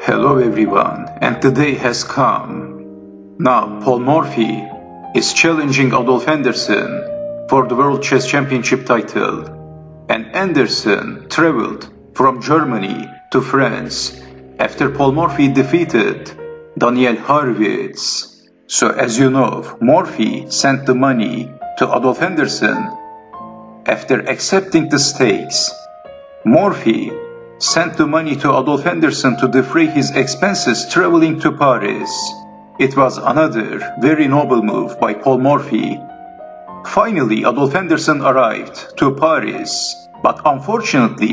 Hello everyone, and the day has come. Now Paul Morphy is challenging Adolf Anderssen for the World Chess Championship title, and Anderssen traveled from Germany to France after Paul Morphy defeated Daniel Harrwitz. So as you know, Morphy sent the money to Adolf Anderssen. After accepting the stakes, Morphy sent the money to Adolf Anderssen to defray his expenses traveling to Paris. It was another very noble move by Paul Morphy. Finally, Adolf Anderssen arrived to Paris, but unfortunately,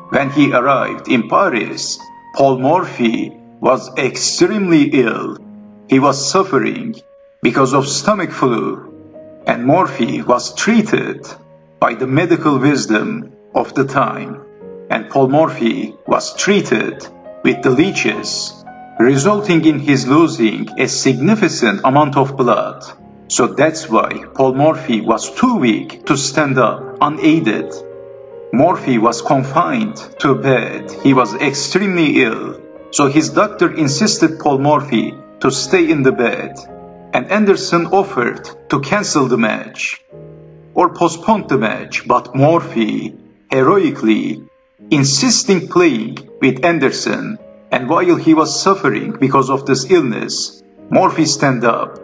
when he arrived in Paris, Paul Morphy was extremely ill. He was suffering because of stomach flu, and Morphy was treated by the medical wisdom of the time. And Paul Morphy was treated with the leeches, resulting in his losing a significant amount of blood. So that's why Paul Morphy was too weak to stand up unaided. Morphy was confined to bed. He was extremely ill. So his doctor insisted Paul Morphy to stay in the bed. And Anderssen offered to cancel the match or postpone the match, but Morphy heroically insisting playing with Anderssen, and while he was suffering because of this illness, Morphy stand up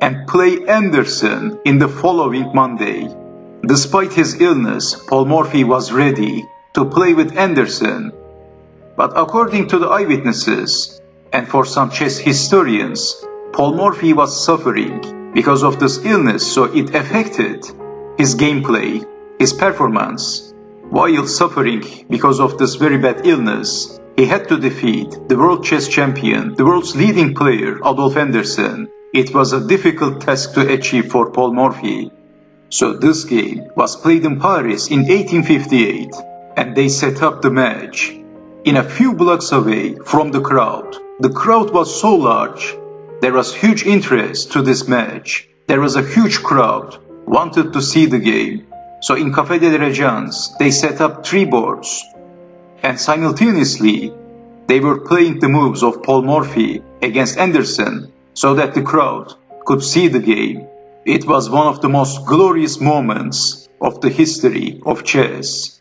and play Anderssen in the following Monday. Despite his illness, Paul Morphy was ready to play with Anderssen, but according to the eyewitnesses and for some chess historians, Paul Morphy was suffering because of this illness, so it affected his gameplay, his performance. While suffering because of this very bad illness, he had to defeat the world chess champion, the world's leading player, Adolf Anderssen. It was a difficult task to achieve for Paul Morphy. So this game was played in Paris in 1858, and they set up the match in a few blocks away from the crowd. The crowd was so large, there was huge interest to this match. There was a huge crowd wanted to see the game. So in Café de Regence, they set up 3 boards, and simultaneously, they were playing the moves of Paul Morphy against Anderssen so that the crowd could see the game. It was one of the most glorious moments of the history of chess.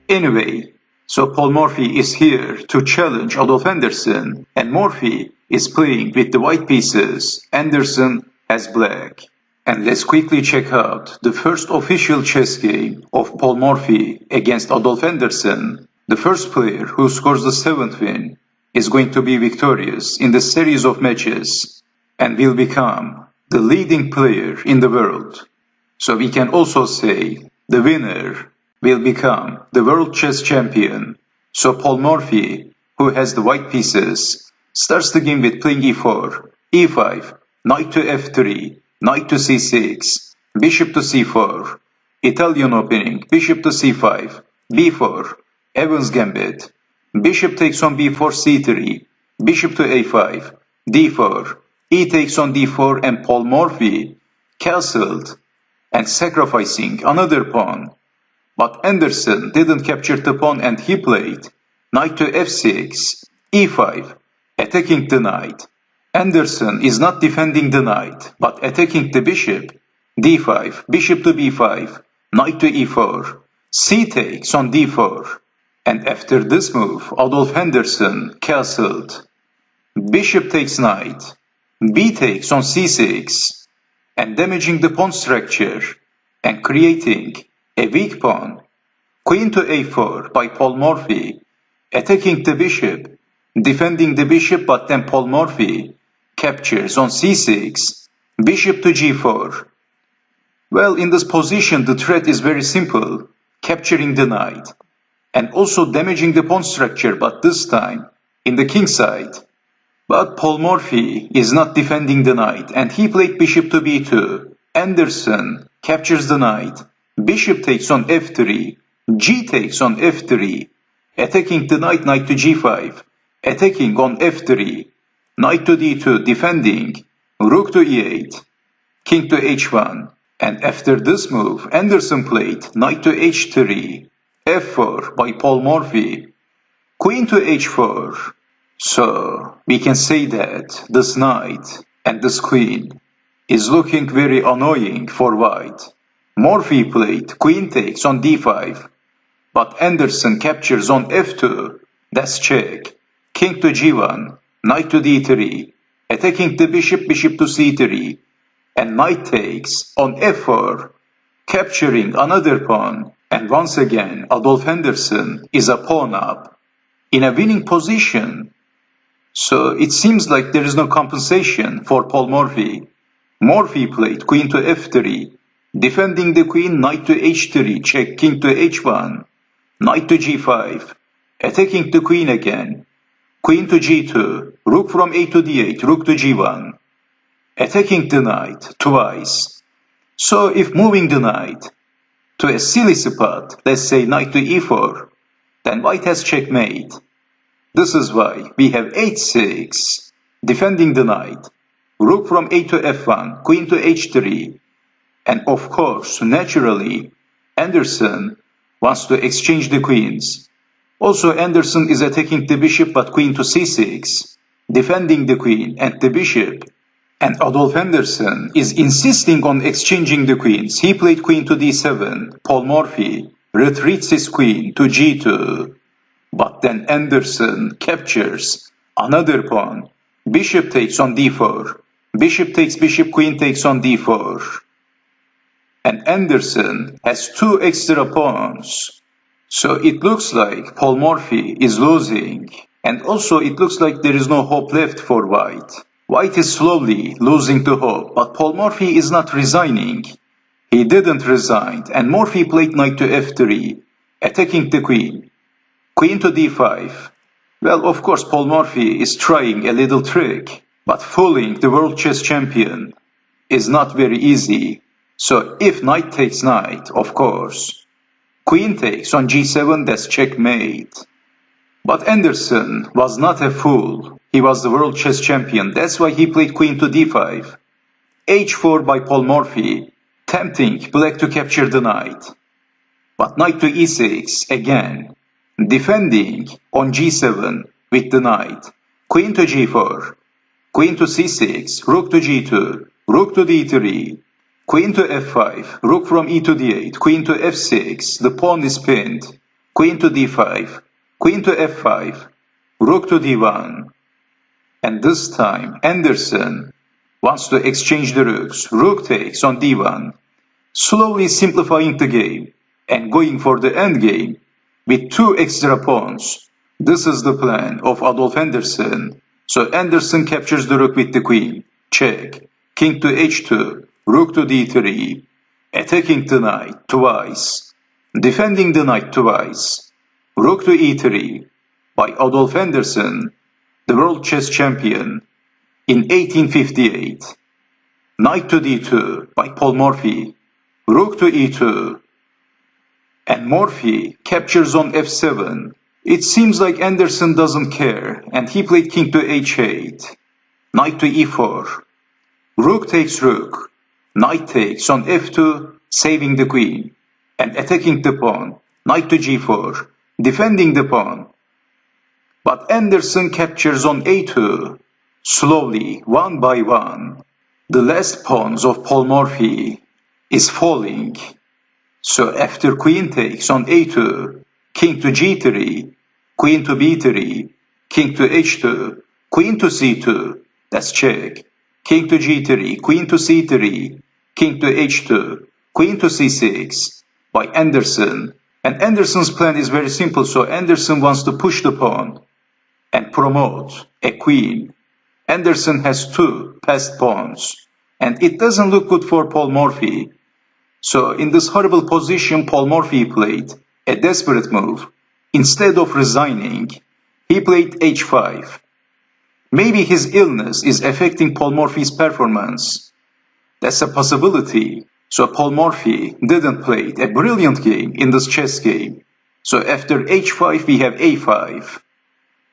Anyway, so Paul Morphy is here to challenge Adolf Anderssen, and Morphy is playing with the white pieces, Anderssen has black. And let's quickly check out the first official chess game of Paul Morphy against Adolf Anderssen. The first player who scores the 7th win is going to be victorious in the series of matches and will become the leading player in the world. So we can also say the winner will become the world chess champion. So Paul Morphy, who has the white pieces, starts the game with playing e4, e5, knight to f3, knight to c6, bishop to c4, Italian opening, bishop to c5, b4, Evans Gambit, bishop takes on b4 c3, bishop to a5, d4, e takes on d4, and Paul Morphy castled and sacrificing another pawn. But Anderssen didn't capture the pawn and he played knight to f6, e5, attacking the knight. Anderssen is not defending the knight, but attacking the bishop, d5, bishop to b5, knight to e4, c takes on d4, and after this move, Adolf Anderssen castled. Bishop takes knight, b takes on c6, and damaging the pawn structure, and creating a weak pawn, queen to a4 by Paul Morphy, attacking the bishop, defending the bishop, but then Paul Morphy captures on c6, bishop to g4. Well, in this position, the threat is very simple, capturing the knight, and also damaging the pawn structure, but this time in the king side. But Paul Morphy is not defending the knight, and he played bishop to b2. Anderssen captures the knight, bishop takes on f3, g takes on f3, attacking the knight, knight to g5, attacking on f3, knight to d2, defending, rook to e8, king to h1, and after this move, Anderssen played knight to h3, f4 by Paul Morphy, queen to h4, So we can say that this knight and this queen is looking very annoying for white. Morphy played queen takes on d5, but Anderssen captures on f2, that's check. King to g1, knight to d3, attacking the bishop, bishop to c3, and knight takes on f4, capturing another pawn, and once again Adolf Anderssen is a pawn up, in a winning position. So it seems like there is no compensation for Paul Morphy. Morphy played queen to f3, defending the queen, knight to h3, check, king to h1, knight to g5, attacking the queen again, queen to g2, rook from a to d8, rook to g1, attacking the knight twice. So if moving the knight to a silly spot, let's say knight to e4, then white has checkmate. This is why we have h6, defending the knight, rook from a to f1, queen to h3, and of course, naturally, Anderssen wants to exchange the queens. Also, Anderssen is attacking the bishop but queen to c6, defending the queen and the bishop. And Adolf Anderssen is insisting on exchanging the queens. He played queen to d7. Paul Morphy retreats his queen to g2. But then Anderssen captures another pawn. Bishop takes on d4. Bishop takes bishop, queen takes on d4. And Anderssen has two extra pawns. So it looks like Paul Morphy is losing. And also it looks like there is no hope left for white. White is slowly losing the hope, but Paul Morphy is not resigning. He didn't resign, and Morphy played knight to f3, attacking the queen. Queen to d5. Well, of course, Paul Morphy is trying a little trick, but fooling the world chess champion is not very easy. So if knight takes knight, of course. Queen takes on g7, that's checkmate. But Anderssen was not a fool. He was the world chess champion. That's why he played queen to d5. h4 by Paul Morphy, tempting black to capture the knight. But knight to e6 again, defending on g7 with the knight. Queen to g4, queen to c6, rook to g2, rook to d3, queen to f5, rook from e to d8, queen to f6, the pawn is pinned, queen to d5, queen to f5, rook to d1. And this time Anderssen wants to exchange the rooks. Rook takes on d1, slowly simplifying the game and going for the endgame with two extra pawns. This is the plan of Adolf Anderssen. So Anderssen captures the rook with the queen, check, king to h2, rook to d3, attacking the knight twice, defending the knight twice, rook to e3 by Adolf Anderssen, the world chess champion, in 1858. Knight to d2 by Paul Morphy, rook to e2, and Morphy captures on f7. It seems like Anderssen doesn't care, and he played king to h8, knight to e4, rook takes rook, knight takes on f2, saving the queen, and attacking the pawn, knight to g4, defending the pawn. But Anderssen captures on a2, slowly, one by one. The last pawns of Paul Morphy is falling. So after queen takes on a2, king to g3, queen to b3, king to h2, queen to c2, that's check, king to g3, queen to c3, king to h2, queen to c6 by Anderssen. And Anderssen's plan is very simple, so Anderssen wants to push the pawn and promote a queen. Anderssen has two passed pawns, and it doesn't look good for Paul Morphy. So in this horrible position, Paul Morphy played a desperate move. Instead of resigning, he played h5. Maybe his illness is affecting Paul Morphy's performance. That's a possibility. So Paul Morphy didn't play a brilliant game in this chess game. So after h5 we have a5.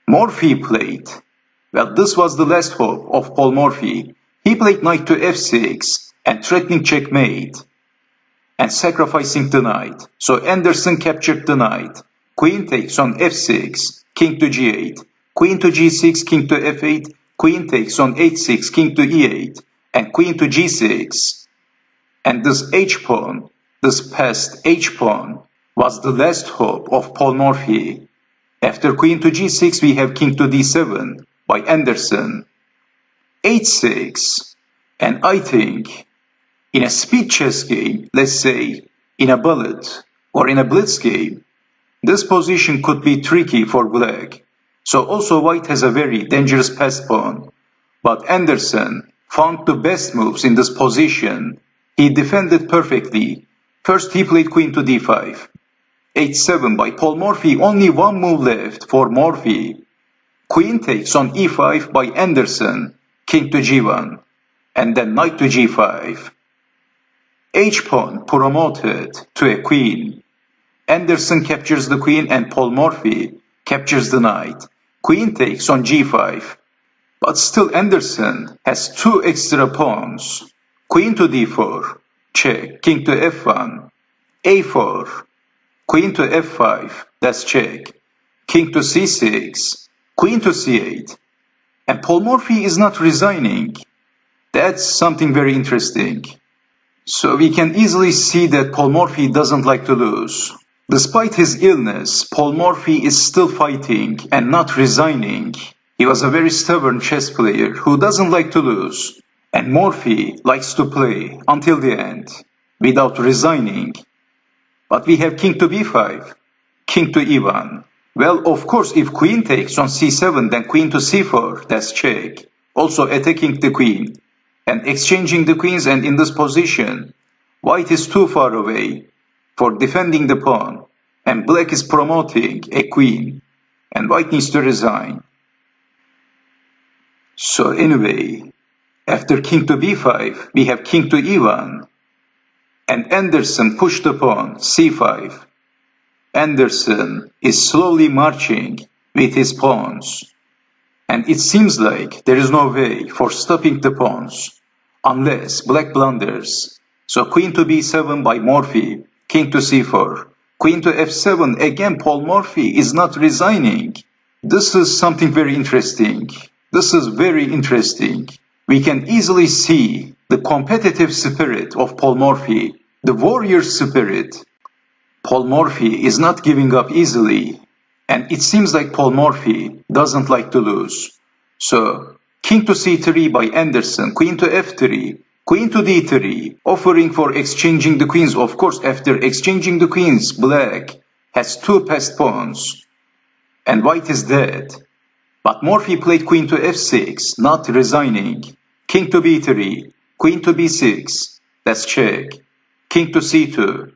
Morphy played. Well, this was the last hope of Paul Morphy. He played knight to f6 and threatening checkmate and sacrificing the knight. So Anderssen captured the knight. Queen takes on f6, king to g8, queen to g6, king to f8, queen takes on h6, king to e8, and queen to g6. And this h-pawn, this passed h-pawn, was the last hope of Paul Morphy. After queen to g6, we have king to d7 by Anderssen. h6, and I think in a speed chess game, let's say in a bullet or in a blitz game, this position could be tricky for black. So also white has a very dangerous passed pawn. But Anderssen found the best moves in this position. He defended perfectly. First he played queen to d5. h7 by Paul Morphy, only one move left for Morphy. Queen takes on e5 by Anderssen, king to g1, and then knight to g5. H-pawn promoted to a queen. Anderssen captures the queen and Paul Morphy captures the knight. Queen takes on g5. But still Anderssen has two extra pawns. Queen to d4, check, king to f1, a4, queen to f5, that's check, king to c6, queen to c8. And Paul Morphy is not resigning. That's something very interesting. So we can easily see that Paul Morphy doesn't like to lose. Despite his illness, Paul Morphy is still fighting and not resigning. He was a very stubborn chess player who doesn't like to lose. And Morphy likes to play until the end, without resigning. But we have king to b5, king to e1. Well, of course, if queen takes on c7, then queen to c4, that's check. Also attacking the queen and exchanging the queens, and in this position, white is too far away for defending the pawn, and black is promoting a queen, and white needs to resign. So anyway, after king to b5, we have king to e1, and Anderssen pushed the pawn, c5. Anderssen is slowly marching with his pawns, and it seems like there is no way for stopping the pawns, unless black blunders. So queen to b7 by Morphy, king to c4, queen to f7, again Paul Morphy is not resigning. This is something very interesting. This is very interesting. We can easily see the competitive spirit of Paul Morphy, the warrior spirit. Paul Morphy is not giving up easily, and it seems like Paul Morphy doesn't like to lose. So, king to c3 by Anderssen, queen to f3, queen to d3, offering for exchanging the queens. Of course, after exchanging the queens, black has two passed pawns, and white is dead. But Morphy played queen to f6, not resigning. King to b3, queen to b6, that's check. King to c2.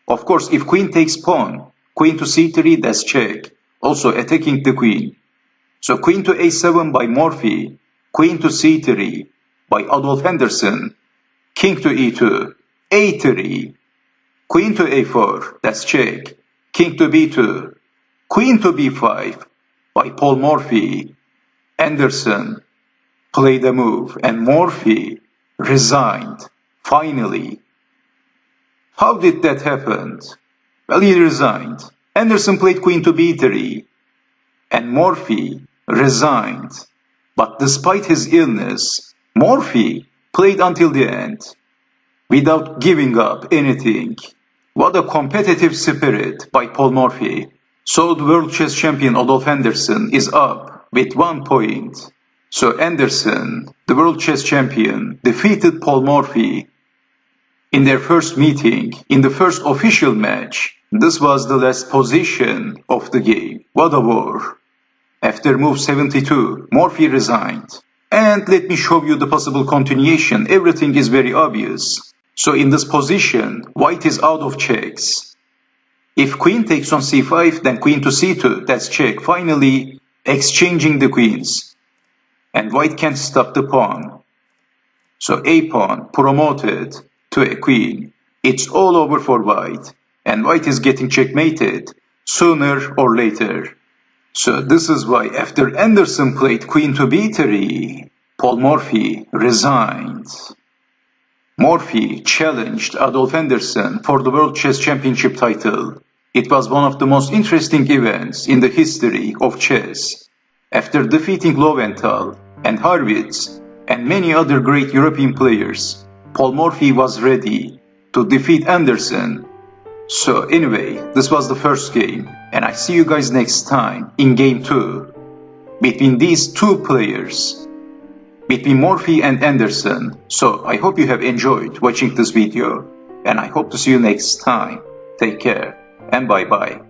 Of course, if queen takes pawn, queen to c3, that's check. Also attacking the queen. So queen to a7 by Morphy, queen to c3 by Adolf Anderssen, king to e2, a3, queen to a4, that's check. King to b2, queen to b5 by Paul Morphy. Anderssen played a move and Morphy resigned, finally. How did that happen? Well, he resigned. Anderssen played queen to b3 and Morphy resigned. But despite his illness, Morphy played until the end without giving up anything. What a competitive spirit by Paul Morphy. So the world chess champion Adolf Anderssen is up with 1 point. So Anderssen, the world chess champion, defeated Paul Morphy in their first meeting, in the first official match. This was the last position of the game. What a war. After move 72, Morphy resigned. And let me show you the possible continuation. Everything is very obvious. So in this position, white is out of checks. If queen takes on c5, then queen to c2, that's check. Finally, exchanging the queens. And white can't stop the pawn. So a pawn promoted to a queen. It's all over for white. And white is getting checkmated sooner or later. So this is why after Anderssen played queen to b3, Paul Morphy resigned. Morphy challenged Adolf Anderssen for the World Chess Championship title. It was one of the most interesting events in the history of chess. After defeating Lowenthal and Harwitz and many other great European players, Paul Morphy was ready to defeat Anderssen. So anyway, this was the first game, and I see you guys next time in game 2 between these two players, between Morphy and Anderssen. So I hope you have enjoyed watching this video, and I hope to see you next time. Take care and bye bye.